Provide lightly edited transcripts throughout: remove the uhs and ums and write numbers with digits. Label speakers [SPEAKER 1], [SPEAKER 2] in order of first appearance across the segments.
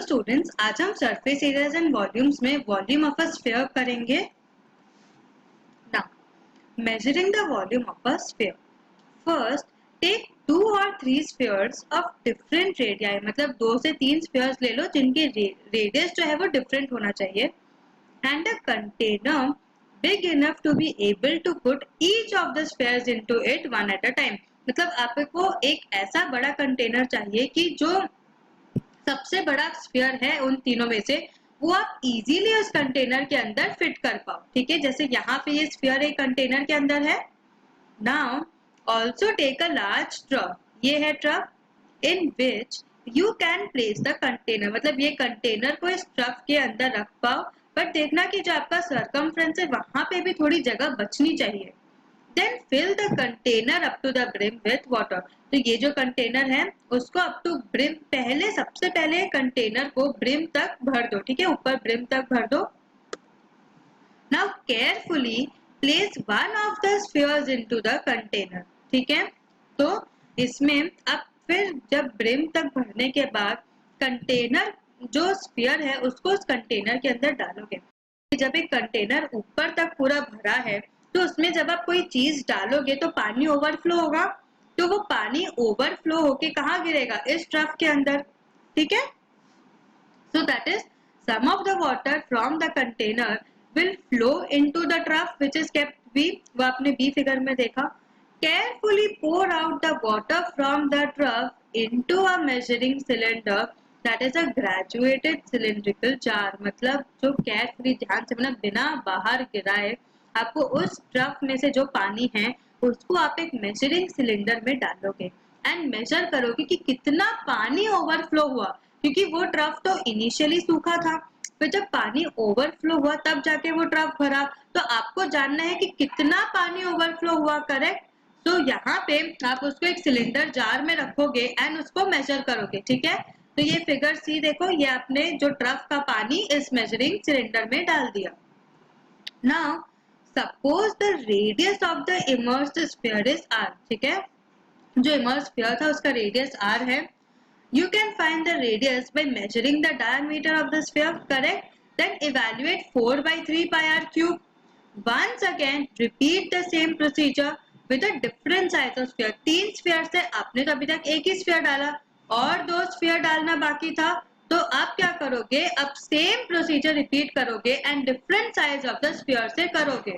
[SPEAKER 1] Students, आज हम surface areas and volumes में वॉल्यूम ऑफ अ स्फीयर करेंगे। Now measuring the volume of a sphere, first take 2 or 3 spheres of different radii, मतलब 2 से 3 spheres ले लो जिनके रेडियस जो है वो डिफरेंट होना चाहिए, and a container big enough to be able to put each of the spheres into it one at a time. मतलब आपको एक ऐसा बड़ा कंटेनर चाहिए कि जो सबसे बड़ा स्फीयर है उन तीनों में से, वो आप इजीली उस कंटेनर के अंदर फिट कर पाओ। ठीक है, जैसे यहाँ पे ये स्फीयर एक कंटेनर के अंदर है। Now also take a large truck, ये है truck, in which you can place the container, मतलब ये कंटेनर को इस ट्रक के अंदर रख पाओ, बट देखना कि जो आपका सरकमफ्रेंस है वहां पे भी थोड़ी जगह बचनी चाहिए। Then fill the container up to the brim with water. तो ये जो कंटेनर है उसको up to brim, सबसे पहले कंटेनर को ब्रिम तक भर दो। ठीक है, ऊपर ब्रिम तक भर दो। Now carefully place one of the spheres into the container. ठीक है, तो इसमें अब फिर जब ब्रिम तक भरने के बाद कंटेनर जो स्फीयर है उसको उस कंटेनर के अंदर डालोगे। जब एक कंटेनर ऊपर तक पूरा भरा है तो उसमें जब आप कोई चीज डालोगे तो पानी ओवरफ्लो होगा, तो वो पानी ओवरफ्लो होके कहाँ गिरेगा? इस ट्रफ के अंदर। ठीक है, so that is some of the water from the container will flow into the trough which is kept B, वो आपने B फिगर में देखा। Carefully pour out the water from the trough into a measuring cylinder that is a graduated cylindrical jar, मतलब जो carefully ध्यान से, मतलब बिना बाहर गिराए आपको उस ट्रफ में से जो पानी है उसको आप एक मेजरिंग सिलेंडर में डालोगे एंड मेजर करोगे कि कितना पानी ओवरफ्लो हुआ, क्योंकि वो ट्रफ तो इनिशियली सूखा था, फिर जब पानी ओवरफ्लो हुआ तब जाके वो ट्रफ भरा, तो आपको जानना है कि कितना पानी ओवरफ्लो हुआ। करेक्ट, तो यहाँ पे आप उसको एक सिलेंडर जार में रखोगे एंड उसको मेजर करोगे। ठीक है, तो ये फिगर सी देखो, ये आपने जो ट्रफ का पानी इस मेजरिंग सिलेंडर में डाल दिया। Now suppose the radius of the immersed sphere is r। ठीक है, जो इमर्स्ड स्फीयर था उसका रेडियस r है। You can find the radius by measuring the diameter of the sphere, correct? Then evaluate 4 by 3 pi r cube. Once again, repeat the same procedure with a different size of sphere. 3 sphere से आपने तो अभी तक एक ही sphere डाला और 2 sphere डालना बाकी था, तो आप क्या करोगे? अब same procedure repeat करोगे and different size of the sphere से करोगे।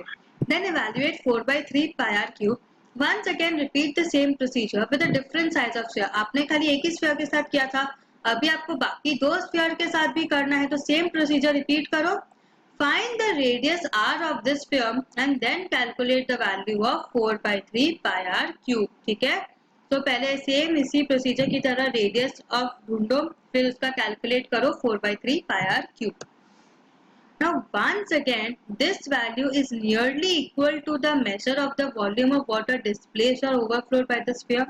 [SPEAKER 1] Then evaluate 4 by 3 pi r cube. Once again repeat the same procedure with a different size of sphere. आपने खाली एक ही sphere के साथ किया था, अभी आपको बाकी 2 sphere के साथ भी करना है, तो same procedure repeat करो। Find the radius r of this sphere and then calculate the value of 4 by 3 pi r cube. ठीक है, तो पहले सेम इसी प्रोसीजर की तरह रेडियस ऑफ ढूंढो, फिर उसका कैलकुलेट करो 4 by 3 pi r cube. Now once again this value is nearly equal to the measure of the volume of water displaced or overflowed by the sphere.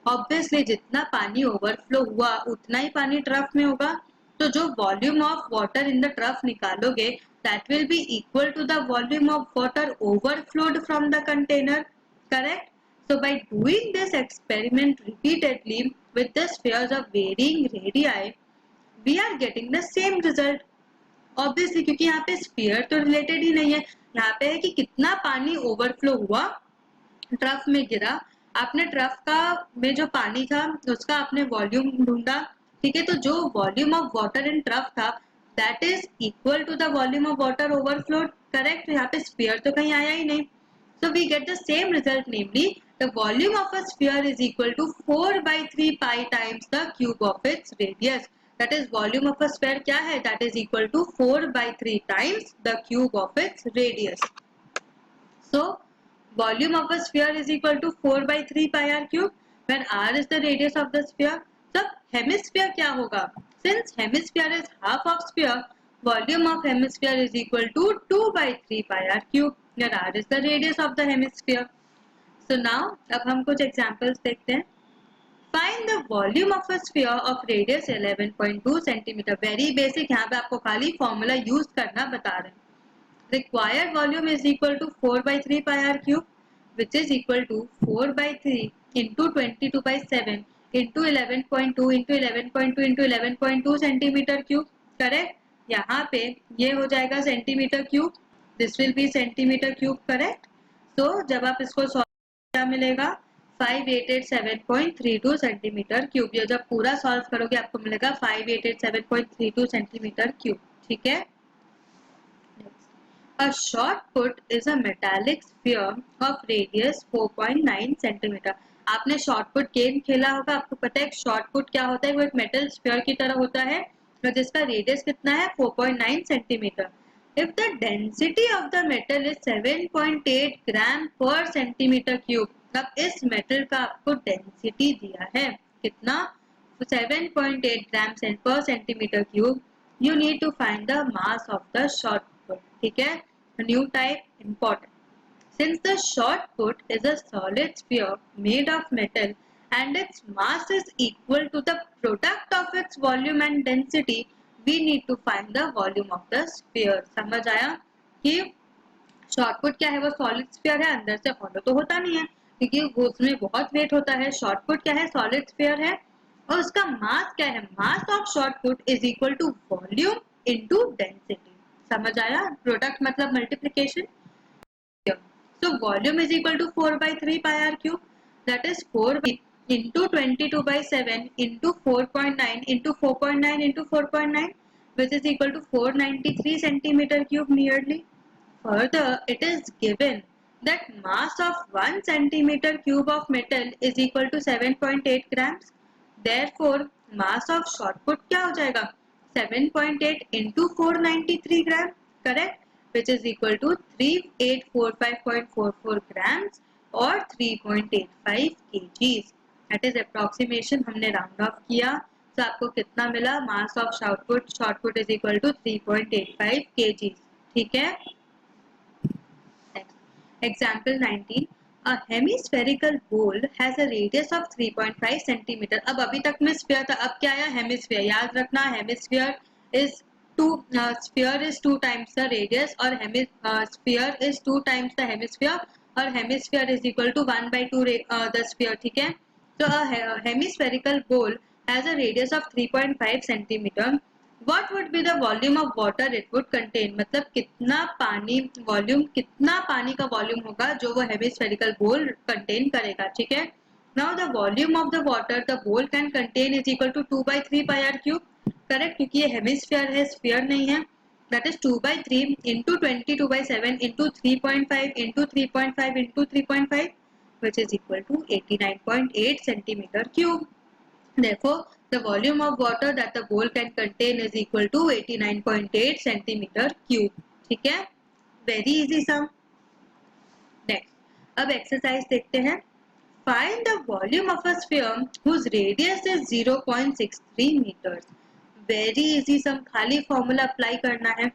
[SPEAKER 1] Obviously जितना पानी overflow हुआ उतना ही पानी trough में होगा, तो जो volume of water in the trough निकालोगे that will be equal to the volume of water overflowed from the container. Correct? So by doing this experiment repeatedly with the spheres of varying radii, we are getting the same result. Obviously क्योंकि यहाँ पे sphere तो related ही नहीं है, यहाँ पे है कि कितना पानी ओवरफ्लो हुआ, ट्रफ में गिरा, आपने ट्रफ का में जो पानी था उसका आपने वॉल्यूम ढूंढा। ठीक है, तो जो volume of water in trough था that is equal to the volume of water overflowed. Correct, यहाँ पे स्फीयर तो कहीं आया ही नहीं, so we get the same result, namely the volume of a sphere is equal to 4 by 3 pi times the cube of its radius. That is volume of a sphere क्या है? That is equal to 4 by 3 times the cube of its radius. So volume of a sphere is equal to 4 by 3 pi r cube when r is the radius of the sphere. So hemisphere क्या होगा? Since hemisphere is half of sphere, volume of hemisphere is equal to 2 by 3 pi r cube where r is the radius of the hemisphere. So now अब हम कुछ examples देखते हैं। Find the volume of a sphere of radius 11.2 cm. Very basic, यहाँ पे आपको खाली formula use करना बता रहे हैं। Required volume is equal to 4 by 3 pi r cube, which is equal to 4 by 3 into 22 by 7 into 11.2 into 11.2 into 11.2 centimetre cube, correct. यहाँ पे ये हो जाएगा centimetre cube, this will be centimetre cube, correct. तो जब आप इसको सॉल्व क्या मिलेगा 5887.32 सेंटीमीटर क्यूब। ये जब पूरा सॉल्व करोगे आपको मिलेगा 5887.32 सेंटीमीटर क्यूब, ठीक है। A shot put is a metallic sphere of radius 4.9 centimetre. आपने शॉर्ट पुट गेम खेला होगा, आपको पता है शॉर्ट पुट क्या होता है, वो एक मेटल स्फीयर की तरह होता है तो जिसका रेडियस कितना है 4.9 centimetre. If the density of the metal is 7.8 gram पर सेंटीमीटर क्यूब, अब इस मेटल का आपको डेंसिटी दिया है कितना 7.8 ग्राम पर centimetre cube, you need to find the mass of the shot put, ठीक है। New type important, since the shot put is a solid sphere made of metal and its mass is equal to the product of its volume and density, we need to find the volume of the sphere। समझ आया कि short put क्या है, वो solid sphere है, अंदर से hollow तो होता नहीं है क्योंकि उसमें बहुत वेट होता है। शॉर्ट पुट क्या है, सॉलिड स्फीयर है और उसका मास क्या है, mass of shot put is equal to volume into density. समझ आया, प्रोडक्ट मतलब multiplication. So volume is equal to 4 by 3 pi r cube, that is 4 into 22 by 7 into 4.9 into 4.9 into 4.9, which is equal to 493 centimeter cube nearly. Further, it is given that mass of 1 centimeter cube of metal is equal to 7.8 grams. Therefore, mass of shot put क्या हो जाएगा 7.8 into 493 gram, correct, which is equal to 3845.44 grams or 3.85 kgs. That is approximation, हमने round off किया तो आपको कितना मिला, mass of shot put is equal to 3.85 kgs, ठीक है। Example 19, a hemispherical bowl has a radius of 3.5 centimeter। अब अभी तक में स्फीयर था, अब क्या आया हेमिस्फीयर। याद रखना hemisphere is sphere is 2 times the radius और sphere is 2 times the hemisphere और hemisphere is equal to 1 by 2 the sphere, ठीक है। तो a hemispherical bowl has a radius of 3.5 centimeter. What would be the volume of water it would contain? मतलब कितना पानी volume, कितना पानी का वॉल्यूम होगा जो वो hemispherical bowl contain करेगा, ठीक है। Now the volume of the water the bowl can contain is equal to 2 by 3 pi r cube, correct, क्योंकि ये हेमिस्फीयर है, स्फीयर नहीं है। That is 2 by 3 into 22 by 7 into 3.5 into 3.5 into 3.5 which is equal to 89.8 centimeter cube. Therefore, the volume of water that the bowl can contain is equal to 89.8 centimeter cube, ठीक है। Very easy सम। Next, अब exercise देखते हैं। Find the volume of a sphere whose radius is 0.63 meters. Very easy sum, खाली formula apply करना है।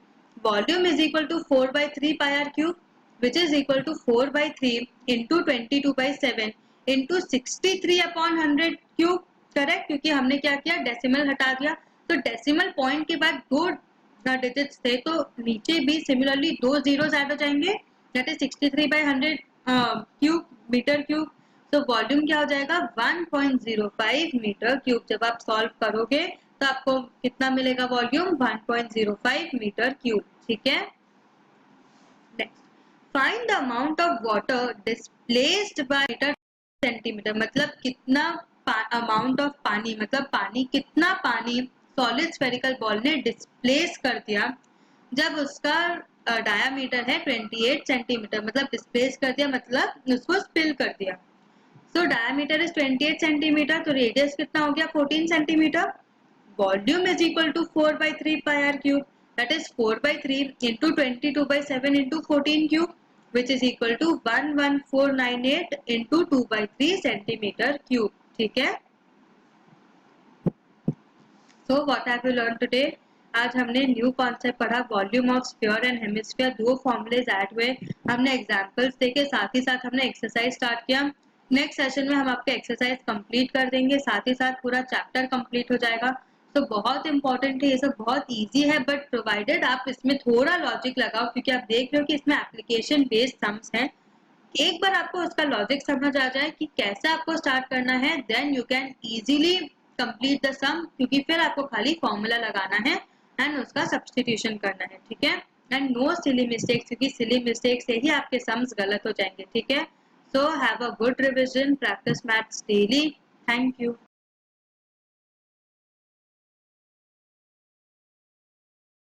[SPEAKER 1] Volume is equal to 4 by 3 pi r cube which is equal to 4 by 3 into 22 by 7 into 63 upon 100 cube, correct, क्योंकि हमने क्या किया decimal हटा दिया तो डेसिमल पॉइंट के बाद 2 डिजिट्स थे तो नीचे भी सिमिलरली 2 जीरोस ऐड हो जाएंगे, that is 63 by 100 cube metre cube. तो वॉल्यूम क्या हो जाएगा 1.05 मीटर क्यूब। जब आप सॉल्व करोगे तो आपको कितना मिलेगा वॉल्यूम 1.05 मीटर क्यूब, ठीक है। Next, find the amount of water displaced by metre centimetre, मतलब कितना अमाउंट ऑफ पानी, मतलब पानी कितना पानी सॉलिड स्फेरिकल बॉल ने डिस्प्लेस कर दिया जब उसका डायामीटर है 28 सेंटीमीटर, मतलब डिस्प्लेस कर दिया मतलब उसको स्पिल कर दिया। सो डायामीटर इज 28 सेंटीमीटर तो रेडियस कितना हो गया 14 centimetre. Volume is equal to 4 by 3 pi r cube, that is 4 by 3 into 22 by 7 into 14 cube which is equal to 11498 into 2 by 3 centimeter cube, ठीक है। So what have you learned today? आज हमने new concept पढ़ा, volume of sphere and hemisphere, दो formulas add हुए, हमने examples देखे, साथ ही साथ हमने एक्सरसाइज स्टार्ट किया। नेक्स्ट सेशन में हम आपके एक्सरसाइज कंप्लीट कर देंगे, साथ ही साथ पूरा चैप्टर कंप्लीट हो जाएगा। तो बहुत इंपॉर्टेंट है, ये सब बहुत इजी है बट प्रोवाइडेड आप इसमें थोड़ा लॉजिक लगाओ क्योंकि आप देख रहे हो कि इसमें एप्लीकेशन बेस्ड सम्स हैं, एक बार आपको उसका लॉजिक समझ आ जाए कि कैसे आपको स्टार्ट करना है, then you can easily complete the sum, क्योंकि फिर आपको खाली फॉर्मूला लगाना है एंड उसका सब्स्टिट्यूशन करना है, ठीक है। एंड नो सिली मिस्टेक्स, क्योंकि सिली मिस्टेक से ही आपके सम्स गलत हो जाएंगे, ठीक है। So have a good revision, practice maths daily. Thank you.